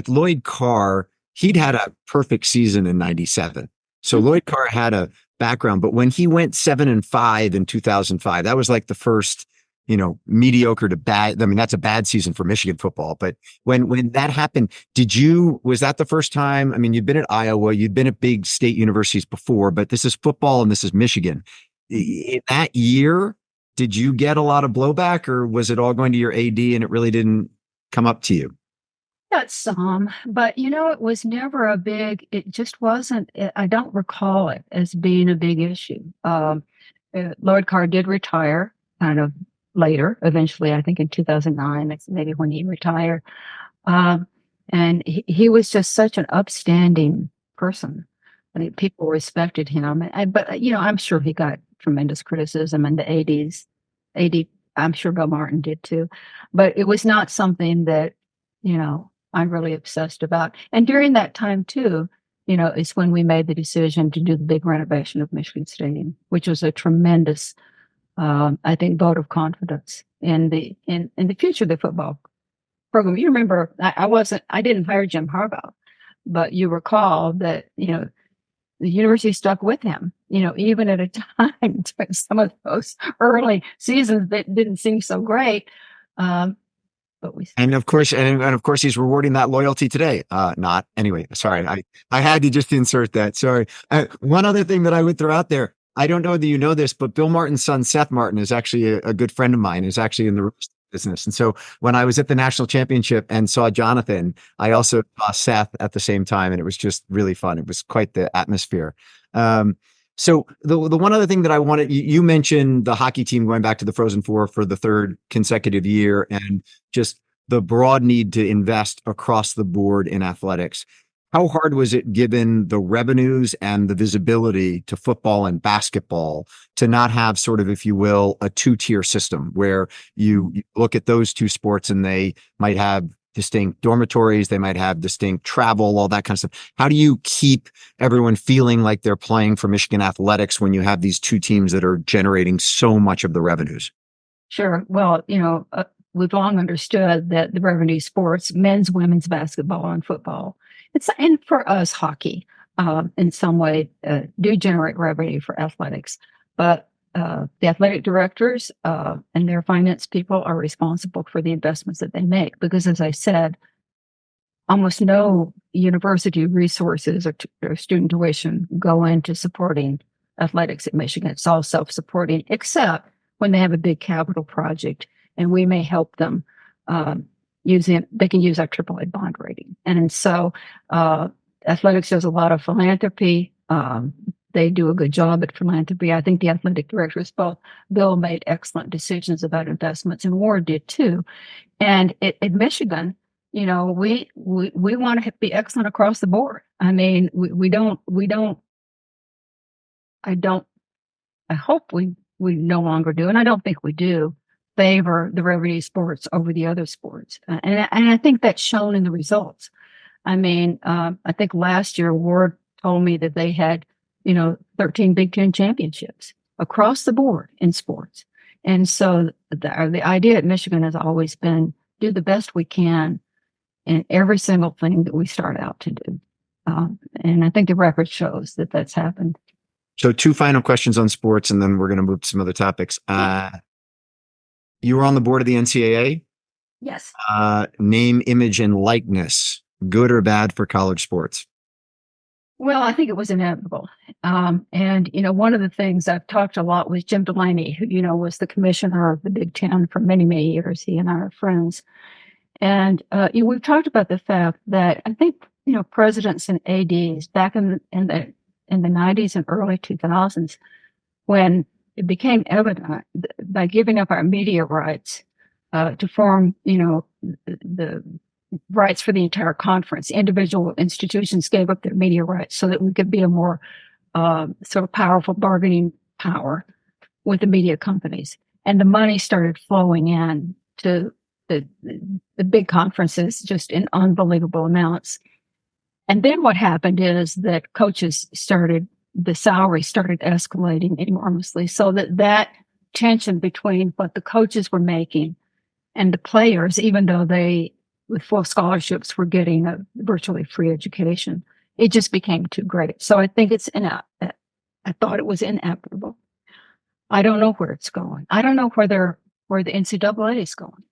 Lloyd Carr, he'd had a perfect season in 97. So Lloyd Carr had a background, but when he went 7-5 in 2005, that was like the first, mediocre to bad. I mean, that's a bad season for Michigan football. But when that happened, was that the first time? I mean, you'd been at Iowa, you'd been at big state universities before, but this is football and this is Michigan. In that year, did you get a lot of blowback, or was it all going to your AD and it really didn't come up to you? got some, but it was never it just wasn't, I don't recall it as being a big issue. Lloyd Carr did retire kind of later, eventually, I think in 2009, that's maybe when he retired. And he was just such an upstanding person. I think people respected him. But I'm sure he got tremendous criticism, and the AD, I'm sure Bill Martin did too. But it was not something that, I'm really obsessed about. And during that time too, is when we made the decision to do the big renovation of Michigan Stadium, which was a tremendous, I think, vote of confidence in the future of the football program. You remember, I didn't hire Jim Harbaugh, but you recall that, the university stuck with him, even at a time, some of those early seasons that didn't seem so great. And of course, he's rewarding that loyalty today. Not anyway. Sorry, I had to just insert that. Sorry. One other thing that I would throw out there. I don't know whether you know this, but Bill Martin's son, Seth Martin, is actually a good friend of mine. Is actually in the real estate business. And so when I was at the national championship and saw Jonathan, I also saw Seth at the same time, and it was just really fun. It was quite the atmosphere. So the one other thing that I wanted, you mentioned the hockey team going back to the Frozen Four for the third consecutive year, and just the broad need to invest across the board in athletics. How hard was it, given the revenues and the visibility to football and basketball, to not have sort of, if you will, a two-tier system where you look at those two sports and they might have distinct dormitories, they might have distinct travel, all that kind of stuff. How do you keep everyone feeling like they're playing for Michigan athletics when you have these two teams that are generating so much of the revenues? Sure. Well, we've long understood that the revenue sports, men's, women's basketball, and football, and for us, hockey, in some way, do generate revenue for athletics. But the athletic directors and their finance people are responsible for the investments that they make, because, as I said, almost no university resources or student tuition go into supporting athletics at Michigan. It's all self-supporting, except when they have a big capital project, and we may help them they can use our AAA bond rating. And so athletics does a lot of philanthropy. They do a good job at philanthropy. I think the athletic directors, both Bill, made excellent decisions about investments, and Ward did too. And at Michigan, we want to be excellent across the board. I mean, I hope we no longer do, and I don't think we do, favor the revenue sports over the other sports. And I think that's shown in the results. I mean, I think last year Ward told me that they had, 13 Big Ten championships across the board in sports. And so the idea at Michigan has always been do the best we can in every single thing that we start out to do. And I think the record shows that that's happened. So 2 final questions on sports, and then we're going to move to some other topics. You were on the board of the NCAA? Yes. Name, image, and likeness, good or bad for college sports? Well, I think it was inevitable. And, one of the things I've talked a lot with Jim Delaney, who, was the commissioner of the Big Ten for many, many years. He and I are friends. And we've talked about the fact that I think, presidents and ADs back in the 90s and early 2000s, when it became evident by giving up our media rights to form, the rights for the entire conference, individual institutions gave up their media rights so that we could be a more sort of powerful bargaining power with the media companies, and the money started flowing in to the big conferences just in unbelievable amounts. And then what happened is that the salary started escalating enormously, so that tension between what the coaches were making and the players, even though they, with full scholarships, were getting a virtually free education, it just became too great. So I think I thought it was inevitable. I don't know where it's going. I don't know where the NCAA is going.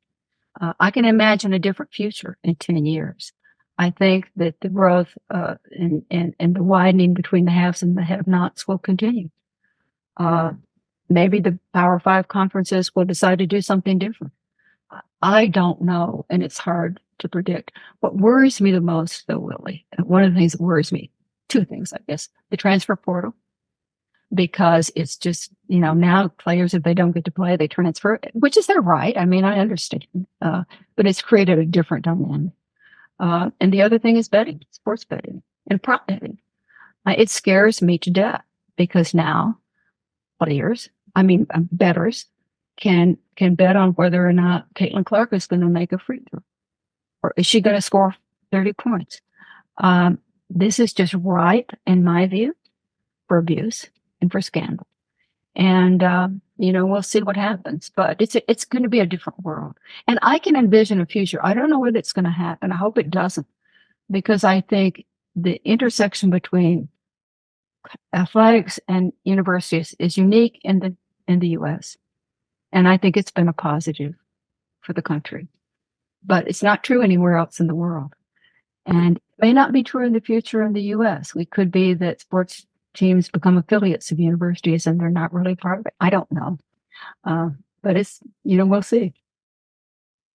I can imagine a different future in 10 years. I think that the growth and the widening between the haves and the have-nots will continue. Maybe the Power Five conferences will decide to do something different. I don't know, and it's hard to predict. What worries me the most, though, Willie, one of the things that worries me, two things, I guess, the transfer portal, because it's just, now players, if they don't get to play, they transfer, which is their right. I mean, I understand, but it's created a different dynamic. And the other thing is betting, sports betting and prop betting. It scares me to death because now bettors can bet on whether or not Caitlin Clark is going to make a free throw, or is she going to score 30 points? This is just ripe, in my view, for abuse and for scandal. And, we'll see what happens, but it's going to be a different world. And I can envision a future. I don't know whether it's going to happen. I hope it doesn't, because I think the intersection between athletics and universities is unique in the U.S. And I think it's been a positive for the country, but it's not true anywhere else in the world. And it may not be true in the future in the U.S. We could be that sports teams become affiliates of universities and they're not really part of it. I don't know. But it's, we'll see.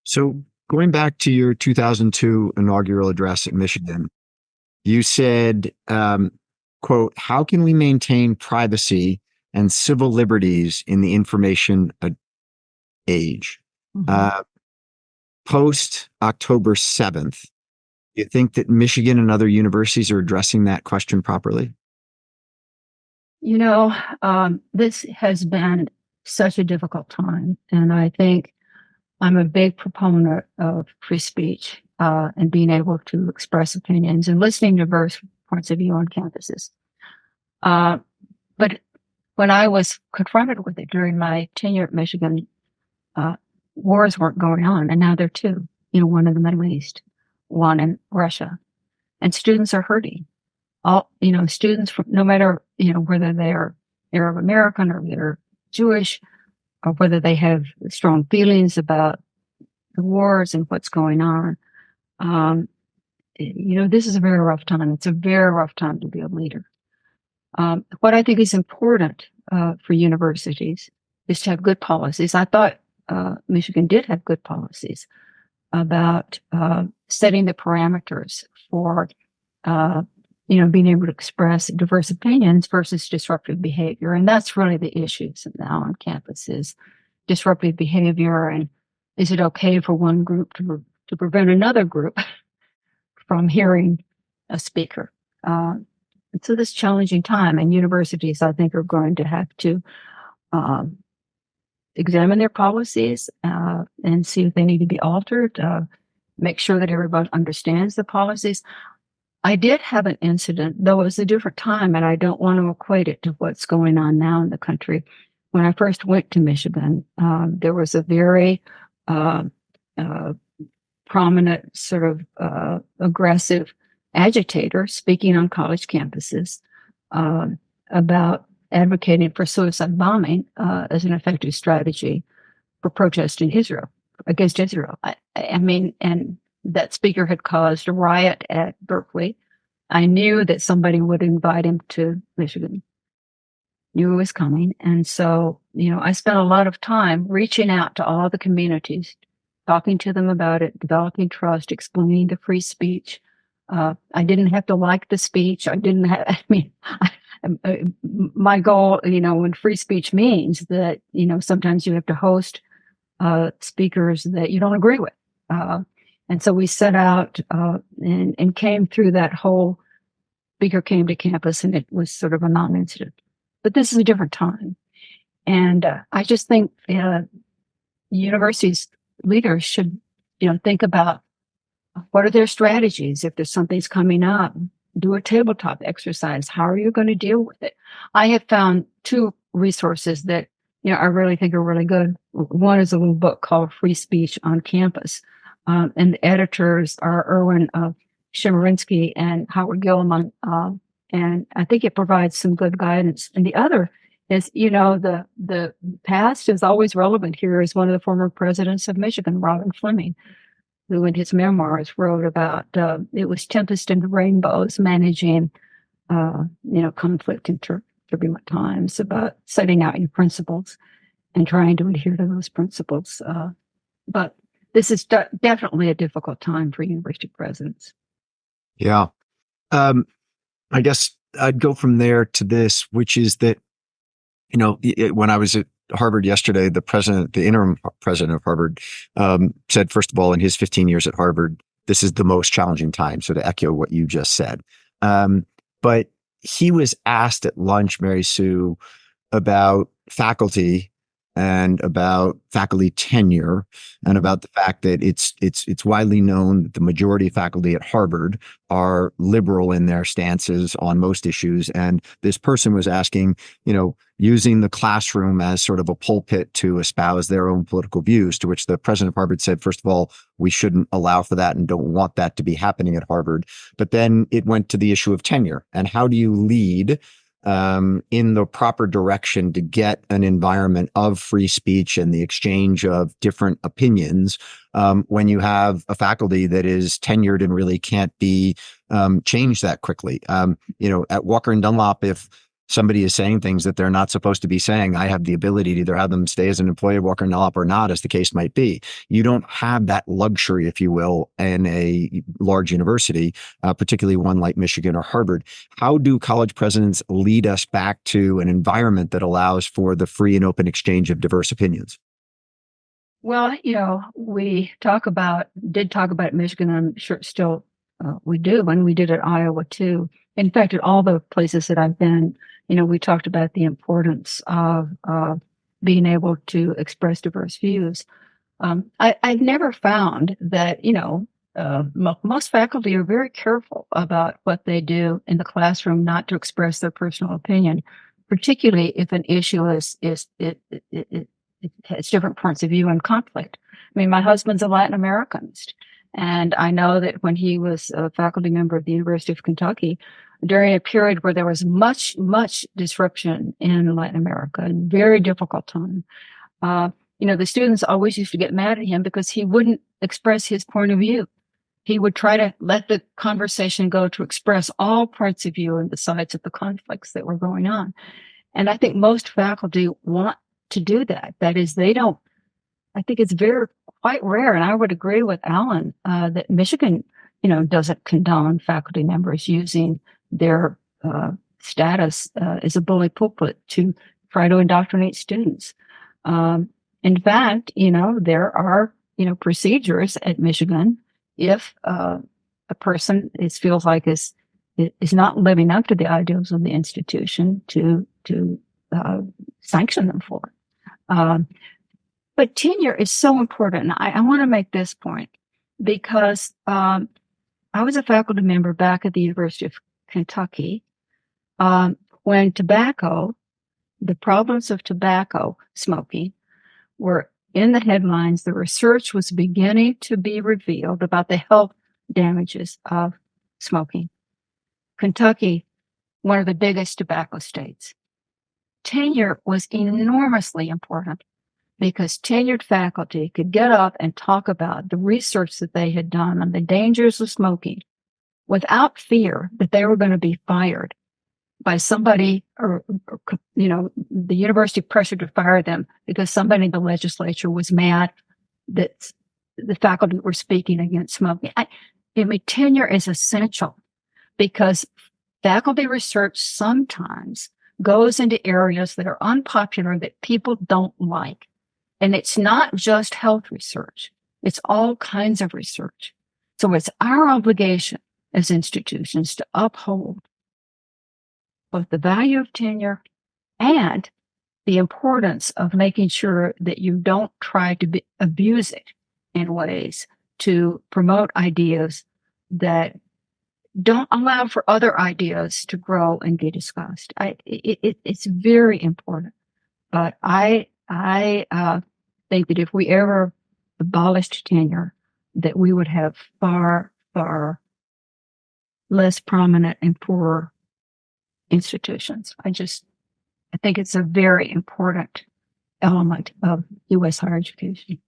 So going back to your 2002 inaugural address at Michigan, you said, quote, "How can we maintain privacy and civil liberties in the information age?" Mm-hmm. Post October 7th, do you think that Michigan and other universities are addressing that question properly? This has been such a difficult time. And I think I'm a big proponent of free speech and being able to express opinions and listening to diverse points of view on campuses. But when I was confronted with it during my tenure at Michigan, wars weren't going on, and now there are two, one in the Middle East, one in Russia, and students are hurting. Students from, no matter, whether they're Arab American or they're Jewish, or whether they have strong feelings about the wars and what's going on. This is a very rough time. It's a very rough time to be a leader. What I think is important for universities is to have good policies. I thought Michigan did have good policies about setting the parameters for being able to express diverse opinions versus disruptive behavior. And that's really the issues now on campus is disruptive behavior. And is it okay for one group to prevent another group from hearing a speaker? And so this challenging time, and universities, I think, are going to have to examine their policies and see if they need to be altered, make sure that everybody understands the policies. I did have an incident, though it was a different time, and I don't want to equate it to what's going on now in the country. When I first went to Michigan, there was a very prominent sort of aggressive agitator speaking on college campuses about advocating for suicide bombing as an effective strategy for protesting against Israel. I mean, and that speaker had caused a riot at Berkeley. I knew that somebody would invite him to Michigan. Knew it was coming. And so, I spent a lot of time reaching out to all the communities, talking to them about it, developing trust, explaining the free speech. I didn't have to like the speech. My goal, when free speech means that, sometimes you have to host speakers that you don't agree with. And so we set out and came through that whole speaker came to campus, and it was sort of a non-incident. But this is a different time. And I just think universities leaders should, think about what are their strategies if there's something's coming up. Do a tabletop exercise. How are you going to deal with it? I have found two resources that I really think are really good. One is a little book called Free Speech on Campus, and the editors are Erwin Chemerinsky and Howard Gilman, and I think it provides some good guidance. And the other is, the past is always relevant here. Is one of the former presidents of Michigan, Robin Fleming, who in his memoirs wrote about it was tempest and rainbows, managing conflict in turbulent times, about setting out your principles and trying to adhere to those principles. But this is definitely a difficult time for university presidents. Yeah. I guess I'd go from there to this, which is that, when I was at Harvard yesterday, the interim president of Harvard, said, first of all, in his 15 years at Harvard, this is the most challenging time. So to echo what you just said. But he was asked at lunch, Mary Sue, about faculty and about faculty tenure and about the fact that it's widely known that the majority of faculty at Harvard are liberal in their stances on most issues. And this person was asking, using the classroom as sort of a pulpit to espouse their own political views, to which the president of Harvard said, first of all, we shouldn't allow for that and don't want that to be happening at Harvard. But then it went to the issue of tenure and how do you lead in the proper direction to get an environment of free speech and the exchange of different opinions when you have a faculty that is tenured and really can't be changed that quickly. At Walker and Dunlop, if somebody is saying things that they're not supposed to be saying, I have the ability to either have them stay as an employee of Walker and Dunlop or not, as the case might be. You don't have that luxury, if you will, in a large university, particularly one like Michigan or Harvard. How do college presidents lead us back to an environment that allows for the free and open exchange of diverse opinions? Well, we did talk about Michigan, and I'm sure still we do, and we did at Iowa too. In fact, at all the places that I've been, we talked about the importance of being able to express diverse views. I've never found that, most faculty are very careful about what they do in the classroom, not to express their personal opinion, particularly if an issue it has different points of view and conflict. I mean, my husband's a Latin Americanist, and I know that when he was a faculty member at the University of Kentucky, during a period where there was much, much disruption in Latin America, a very difficult time, the students always used to get mad at him because he wouldn't express his point of view. He would try to let the conversation go to express all points of view and the sides of the conflicts that were going on. And I think most faculty want to do that. That is, I think it's quite rare. And I would agree with Alan, that Michigan, doesn't condone faculty members using their status as a bully pulpit to try to indoctrinate students. In fact, there are, procedures at Michigan if a person feels like is not living up to the ideals of the institution to sanction them for it. But tenure is so important. And I want to make this point because I was a faculty member back at the University of Kentucky when the problems of tobacco smoking were in the headlines. The research was beginning to be revealed about the health damages of smoking. Kentucky, one of the biggest tobacco states. Tenure was enormously important because tenured faculty could get up and talk about the research that they had done on the dangers of smoking without fear that they were going to be fired by somebody or the university pressured to fire them because somebody in the legislature was mad that the faculty were speaking against smoking. Tenure is essential because faculty research sometimes goes into areas that are unpopular that people don't like. And it's not just health research. It's all kinds of research. So it's our obligation as institutions to uphold both the value of tenure and the importance of making sure that you don't try to abuse it in ways to promote ideas that don't allow for other ideas to grow and be discussed. It's very important. But I think that if we ever abolished tenure, that we would have far, far less prominent and poorer institutions. I think it's a very important element of U.S. higher education.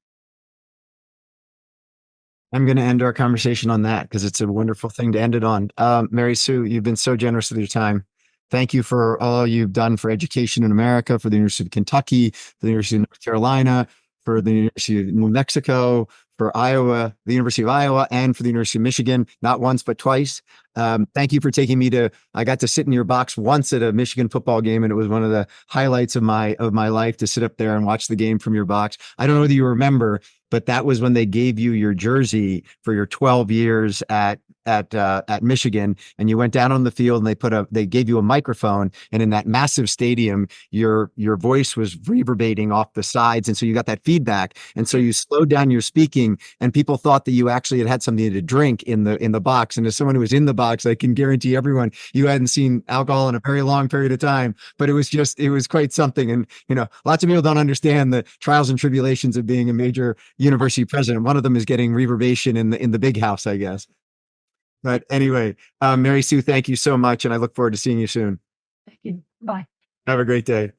I'm going to end our conversation on that because it's a wonderful thing to end it on. Mary Sue, you've been so generous with your time. Thank you for all you've done for education in America, for the University of Kentucky, for the University of North Carolina, for the University of New Mexico, for Iowa, the University of Iowa, and for the University of Michigan, not once, but twice. Thank you for taking me I got to sit in your box once at a Michigan football game, and it was one of the highlights of my life to sit up there and watch the game from your box. I don't know whether you remember, but that was when they gave you your jersey for your 12 years at Michigan, and you went down on the field and they gave you a microphone, and in that massive stadium, your voice was reverberating off the sides. And so you got that feedback. And so you slowed down your speaking, and people thought that you actually had something to drink in the box. And as someone who was in the box, I can guarantee everyone you hadn't seen alcohol in a very long period of time, but it was quite something. And, lots of people don't understand the trials and tribulations of being a major university president. One of them is getting reverberation in the big house, I guess. But anyway, Mary Sue, thank you so much. And I look forward to seeing you soon. Thank you. Bye. Have a great day.